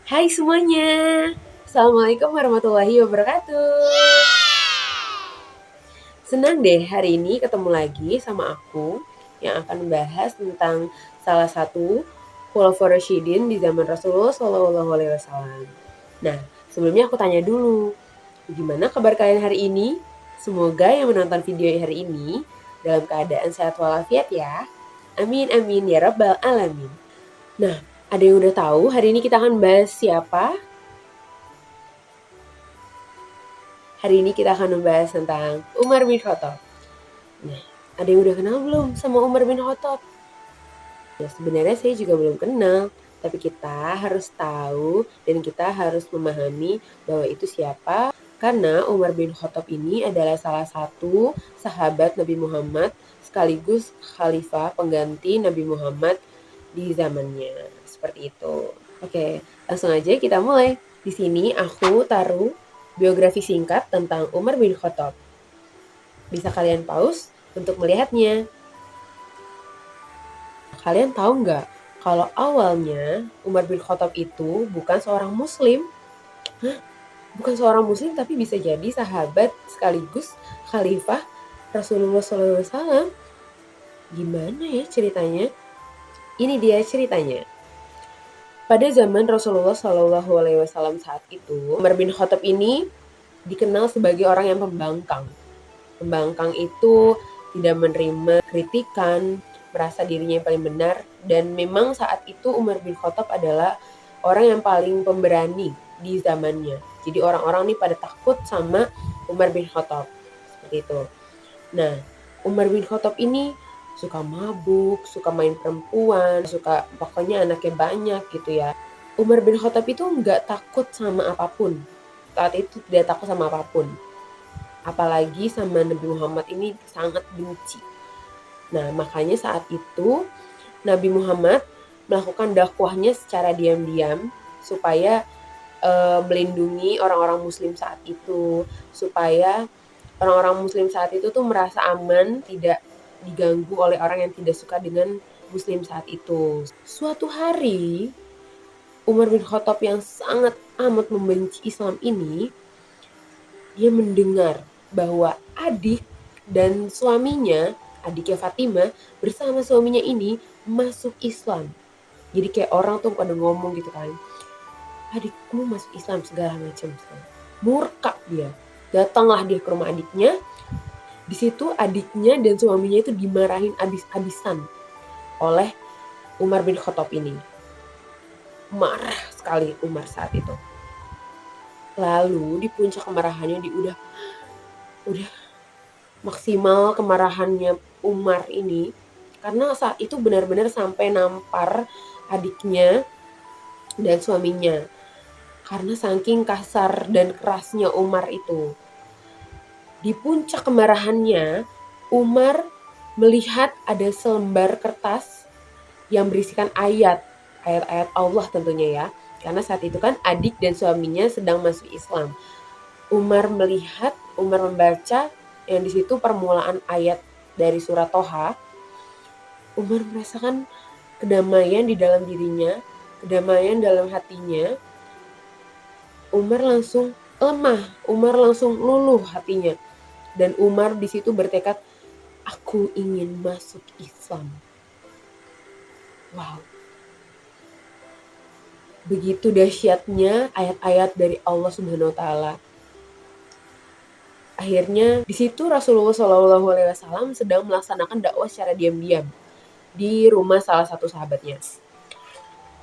Hai semuanya, Assalamualaikum warahmatullahi wabarakatuh. Senang deh hari ini ketemu lagi sama aku yang akan membahas tentang salah satu khulafaur rasyidin di zaman Rasulullah SAW. Nah, sebelumnya aku tanya dulu, gimana kabar kalian hari ini? Semoga yang menonton video hari ini dalam keadaan sehat walafiat ya. Amin amin ya rabbal alamin. Nah, ada yang udah tahu hari ini kita akan bahas siapa? Hari ini kita akan membahas tentang Umar bin Khattab. Nah, ada yang udah kenal belum sama Umar bin Khattab? Ya, sebenarnya saya juga belum kenal, tapi kita harus tahu dan kita harus memahami bahwa itu siapa. Karena Umar bin Khattab ini adalah salah satu sahabat Nabi Muhammad sekaligus khalifah pengganti Nabi Muhammad di zamannya. Seperti itu. Oke, langsung aja kita mulai. Di sini aku taruh biografi singkat tentang Umar bin Khattab. Bisa kalian pause untuk melihatnya. Kalian tahu nggak kalau awalnya Umar bin Khattab itu bukan seorang muslim? Hah? Bukan seorang muslim tapi bisa jadi sahabat sekaligus khalifah Rasulullah SAW. Gimana ya ceritanya? Ini dia ceritanya. Pada zaman Rasulullah SAW saat itu, Umar bin Khattab ini dikenal sebagai orang yang pembangkang. Pembangkang itu tidak menerima kritikan, merasa dirinya yang paling benar, dan memang saat itu Umar bin Khattab adalah orang yang paling pemberani di zamannya. Jadi orang-orang ini pada takut sama Umar bin Khattab. Seperti itu. Nah, Umar bin Khattab ini suka mabuk, suka main perempuan, suka pokoknya anaknya banyak gitu ya. Umar bin Khattab itu nggak takut sama apapun. Saat itu tidak takut sama apapun. Apalagi sama Nabi Muhammad ini sangat benci. Nah, makanya saat itu Nabi Muhammad melakukan dakwahnya secara diam-diam supaya melindungi orang-orang muslim saat itu, supaya orang-orang muslim saat itu tuh merasa aman, tidak diganggu oleh orang yang tidak suka dengan muslim saat itu. Suatu hari, Umar bin Khattab yang sangat amat membenci Islam ini, dia mendengar bahwa adik dan suaminya, adiknya Fatimah, bersama suaminya ini masuk Islam. Jadi kayak orang tuh pada ngomong gitu kan, adikmu masuk Islam segala macam. Murka dia. Datanglah dia ke rumah adiknya. Di situ adiknya dan suaminya itu dimarahin abis-abisan oleh Umar bin Khattab ini. Marah sekali Umar saat itu. Lalu di puncak kemarahannya udah maksimal kemarahannya Umar ini, karena saat itu benar-benar sampai nampar adiknya dan suaminya. Karena saking kasar dan kerasnya Umar itu. Di puncak kemarahannya, Umar melihat ada selembar kertas yang berisikan ayat-ayat Allah tentunya ya. Karena saat itu kan adik dan suaminya sedang masuk Islam. Umar membaca yang di situ permulaan ayat dari surat Toha. Umar merasakan kedamaian di dalam dirinya, kedamaian dalam hatinya. Umar langsung lemah, Umar langsung luluh hatinya. Dan Umar di situ bertekad, aku ingin masuk Islam. Wow. Begitu dahsyatnya ayat-ayat dari Allah Subhanahu wa taala. Akhirnya di situ Rasulullah SAW sedang melaksanakan dakwah secara diam-diam di rumah salah satu sahabatnya.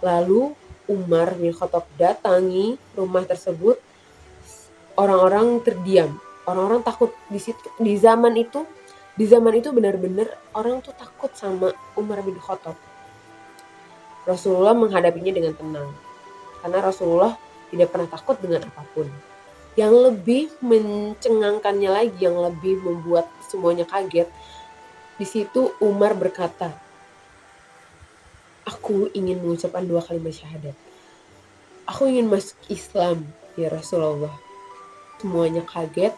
Lalu Umar bin Khattab datangi rumah tersebut. Orang-orang terdiam, orang-orang takut di situ. Di zaman itu benar-benar orang tuh takut sama Umar bin Khattab. Rasulullah menghadapinya dengan tenang, karena Rasulullah tidak pernah takut dengan apapun. Yang lebih mencengangkannya lagi, yang lebih membuat semuanya kaget, di situ Umar berkata, aku ingin mengucapkan 2 kalimat syahadat. Aku ingin masuk Islam, ya Rasulullah. Semuanya kaget,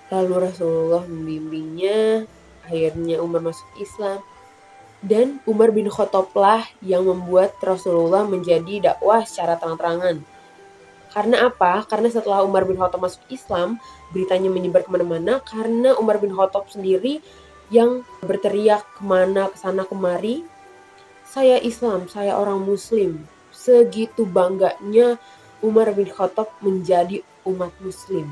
lalu Rasulullah membimbingnya, akhirnya Umar masuk Islam. Dan Umar bin Khattab lah yang membuat Rasulullah menjadi dakwah secara terang-terangan. Karena apa? Karena setelah Umar bin Khattab masuk Islam, beritanya menyebar kemana-mana karena Umar bin Khattab sendiri yang berteriak kemana, kesana kemari, saya Islam, saya orang Muslim. Segitu bangganya Umar bin Khattab menjadi umat Muslim.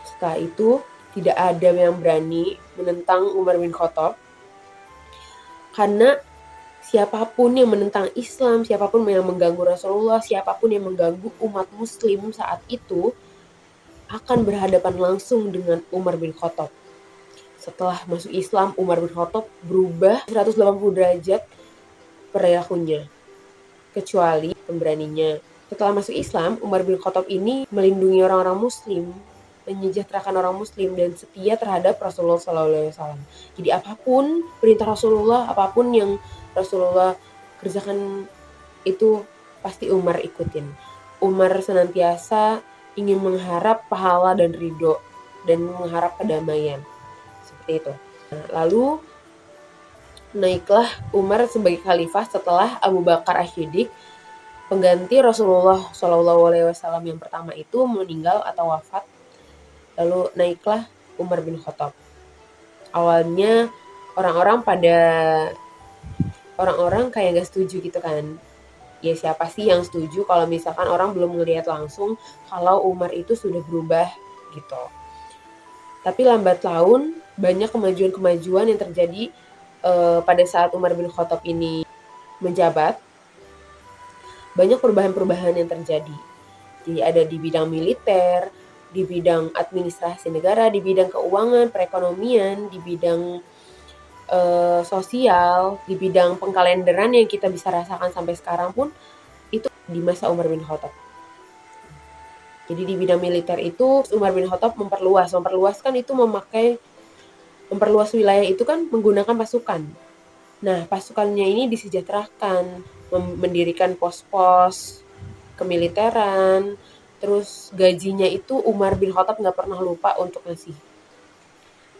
Setelah itu, tidak ada yang berani menentang Umar bin Khattab karena siapapun yang menentang Islam, siapapun yang mengganggu Rasulullah, siapapun yang mengganggu umat Muslim saat itu akan berhadapan langsung dengan Umar bin Khattab. Setelah masuk Islam, Umar bin Khattab berubah 180 derajat perilakunya, kecuali pemberaninya. Setelah masuk Islam, Umar bin Khattab ini melindungi orang-orang Muslim, menyejahterakan orang Muslim dan setia terhadap Rasulullah SAW. Jadi apapun perintah Rasulullah, apapun yang Rasulullah kerjakan itu pasti Umar ikutin. Umar senantiasa ingin mengharap pahala dan ridho dan mengharap kedamaian. Seperti itu. Nah, lalu naiklah Umar sebagai khalifah setelah Abu Bakar As-Siddiq, pengganti Rasulullah SAW yang pertama itu meninggal atau wafat. Lalu naiklah Umar bin Khattab. Awalnya orang-orang kayak gak setuju gitu kan. Ya siapa sih yang setuju kalau misalkan orang belum melihat langsung kalau Umar itu sudah berubah gitu. Tapi lambat laun banyak kemajuan-kemajuan yang terjadi pada saat Umar bin Khattab ini menjabat. Banyak perubahan-perubahan yang terjadi. Jadi ada di bidang militer, di bidang administrasi negara, di bidang keuangan, perekonomian, di bidang sosial, di bidang pengkalenderan yang kita bisa rasakan sampai sekarang pun itu di masa Umar bin Khattab. Jadi di bidang militer itu Umar bin Khattab memperluas kan itu memperluas wilayah itu kan menggunakan pasukan. Nah, pasukannya ini disejahterakan, mendirikan pos-pos kemiliteran, terus gajinya itu Umar bin Khattab nggak pernah lupa untuk ngasih.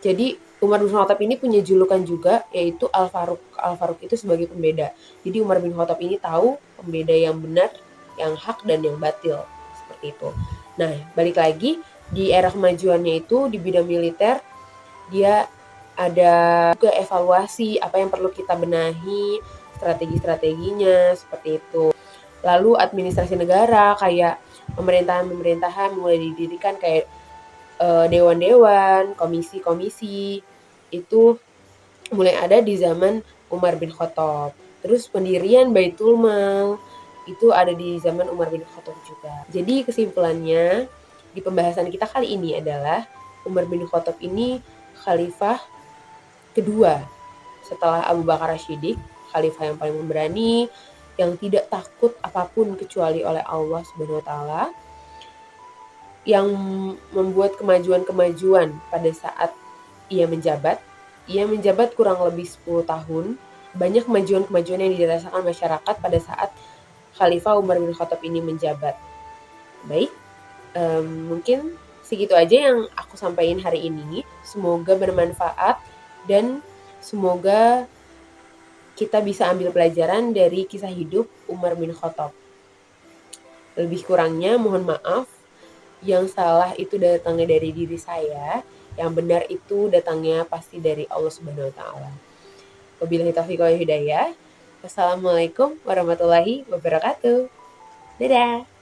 Jadi Umar bin Khattab ini punya julukan juga, yaitu Al-Faruq. Al-Faruq itu sebagai pembeda. Jadi Umar bin Khattab ini tahu pembeda yang benar, yang hak, dan yang batil. Seperti itu. Nah, balik lagi, di era kemajuannya itu, di bidang militer, dia ada juga evaluasi apa yang perlu kita benahi, strategi-strateginya, seperti itu. Lalu administrasi negara, kayak pemerintahan mulai didirikan kayak dewan-dewan, komisi-komisi, itu mulai ada di zaman Umar bin Khattab. Terus pendirian Baitul Mal itu ada di zaman Umar bin Khattab juga. Jadi kesimpulannya di pembahasan kita kali ini adalah Umar bin Khattab ini khalifah kedua setelah Abu Bakar As-Siddiq, khalifah yang paling memberani, yang tidak takut apapun kecuali oleh Allah Subhanahu wa taala, yang membuat kemajuan-kemajuan pada saat ia menjabat. Ia menjabat kurang lebih 10 tahun. Banyak kemajuan-kemajuan yang dirasakan masyarakat pada saat Khalifah Umar bin Khattab ini menjabat. Baik, mungkin segitu aja yang aku sampaikan hari ini. Semoga bermanfaat dan semoga kita bisa ambil pelajaran dari kisah hidup Umar bin Khattab. Lebih kurangnya mohon maaf. Yang salah itu datangnya dari diri saya, yang benar itu datangnya pasti dari Allah Subhanahu wa taala. Wabillahi taufiq wal hidayah. Wassalamualaikum warahmatullahi wabarakatuh. Dadah.